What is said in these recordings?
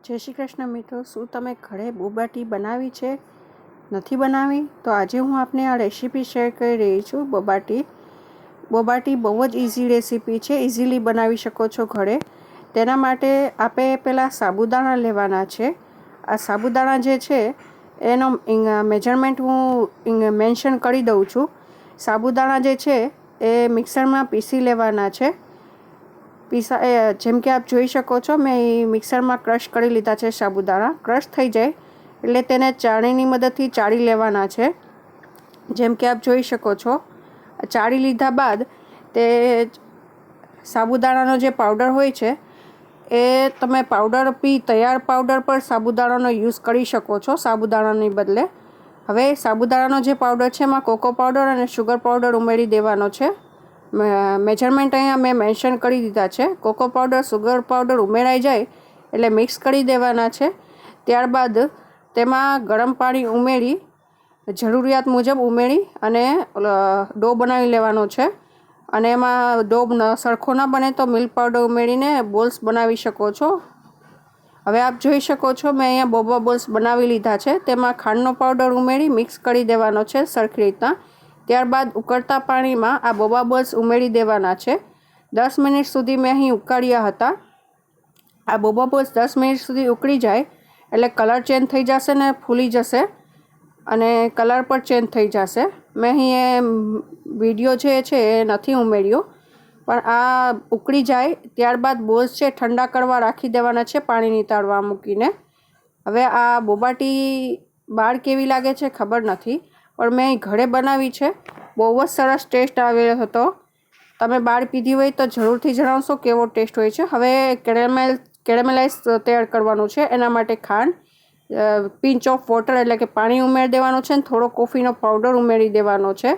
જય શ્રી કૃષ્ણ મિત્રો, શું તમે ઘરે બોબાટી બનાવી છે? નથી બનાવી તો આજે હું આપને આ રેસીપી શેર કરી રહી છું. બોબાટી બહુ જ ઇઝી રેસીપી છે, ઇઝીલી બનાવી શકો છો ઘરે. તેના માટે આપણે પહેલાં સાબુદાણા લેવાના છે. આ સાબુદાણા જે છે એનો મેજરમેન્ટ હું મેન્શન કરી દઉં છું. સાબુદાણા જે છે એ મિક્સરમાં પીસી લેવાના છે. જેમ કે આપ જોઈ શકો છો, મેં મિક્સરમાં ક્રશ કરી લીધા છે. સાબુદાણા ક્રશ થઈ જાય એટલે તેને ચાળણીની મદદથી ચાળી લેવાના છે. જેમ કે આપ જોઈ શકો છો, ચાળી લીધા બાદ તે સાબુદાણાનો જે પાવડર હોય છે એ તમે તૈયાર પાવડર પર સાબુદાણાનો યુઝ કરી શકો છો સાબુદાણાની બદલે. હવે સાબુદાણાનો જે પાવડર છે એમાં કોકો પાવડર અને શુગર પાવડર ઉમેરી દેવાનો છે. મેજરમેન્ટ અહીંયા મેં મેન્શન કરી દીધા છે. કોકો પાવડર, સુગર પાવડર ઉમેરાઈ જાય એટલે મિક્સ કરી દેવાના છે. ત્યારબાદ તેમાં ગરમ પાણી ઉમેરી જરૂરિયાત મુજબ ઉમેરી અને ડો બનાવી લેવાનો છે. અને એમાં ડો સરખો ના બને તો મિલ્ક પાવડર ઉમેરીને બોલ્સ બનાવી શકો છો. હવે આપ જોઈ શકો છો, મેં અહીંયા બોબા બોલ્સ બનાવી લીધા છે. તેમાં ખાંડનો પાવડર ઉમેરી મિક્સ કરી દેવાનો છે સરખી રીતના. ત્યારબાદ ઉકળતા પાણીમાં આ બોબા બોલ્સ ઉમેરી દેવાના છે. 10 મિનિટ સુધી મેં અહીં ઉકાળ્યા હતા. આ બોબા બોલ્સ 10 મિનિટ સુધી ઉકળી જાય એટલે કલર ચેન્જ થઈ જશે ને ફૂલી જશે અને કલર પણ ચેન્જ થઈ જશે. મેં અહીં વિડીયો જે છે એ નથી ઉમેર્યો, પણ આ ઉકળી જાય ત્યારબાદ બોલ્સ છે ઠંડા કરવા રાખી દેવાના છે પાણી નીતાળવા મૂકીને. હવે આ બોબાટી બહાર કેવી લાગે છે ખબર નથી, પણ મેં ઘરે બનાવી છે. બહુ જ સરસ ટેસ્ટ આવેલો હતો. તમે બહાર પીધી હોય તો જરૂરથી જણાવશો કેવો ટેસ્ટ હોય છે. હવે કેરેમેલાઇઝ તૈયાર કરવાનું છે. એના માટે ખાંડ, પિંચ ઓફ વોટર એટલે કે પાણી ઉમેરી દેવાનું છે, અને થોડો કોફીનો પાવડર ઉમેરી દેવાનો છે.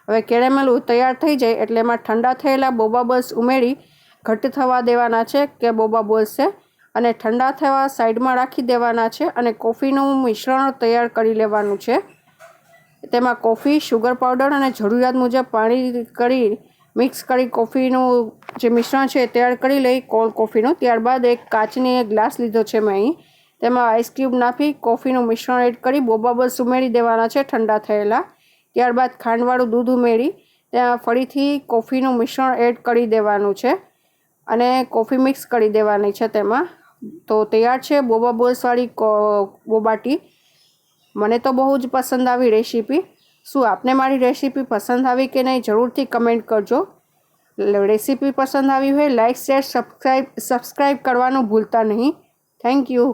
હવે કેરેમેલ તૈયાર થઈ જાય એટલે એમાં ઠંડા થયેલા બોબા બોલ્સ ઉમેરી ઘટ્ટ થવા દેવાના છે કે બોબા બોલ્સ છે, અને ઠંડા થવા સાઈડમાં રાખી દેવાના છે. અને કોફીનું મિશ્રણ તૈયાર કરી લેવાનું છે. તેમાં કોફી, શુગર પાવડર અને જરૂરિયાત મુજબ પાણી કરી મિક્સ કરી કોફીનું જે મિશ્રણ છે તૈયાર કરી લઈ કોલ્ડ કોફીનું. ત્યારબાદ એક કાચની ગ્લાસ લીધો છે મેં અહીં, તેમાં આઈસ ક્યુબ નાખી કોફીનું મિશ્રણ એડ કરી બોબા બોલ્સ ઉમેરી દેવાના છે ઠંડા થયેલા. ત્યારબાદ ખાંડવાળું દૂધ ઉમેરી ત્યાં ફરીથી કોફીનું મિશ્રણ એડ કરી દેવાનું છે અને કોફી મિક્સ કરી દેવાની છે તેમાં. તો તૈયાર છે બોબા બોલ્સવાળી બોબાટી. મને તો બહુ જ પસંદ આવી રેસીપી. શું આપને મારી રેસીપી પસંદ આવી કે નહીં જરૂરથી કમેન્ટ કરજો. રેસીપી પસંદ આવી હોય લાઇક, શેર, સબસ્ક્રાઈબ કરવાનું ભૂલતા નહીં. Thank you.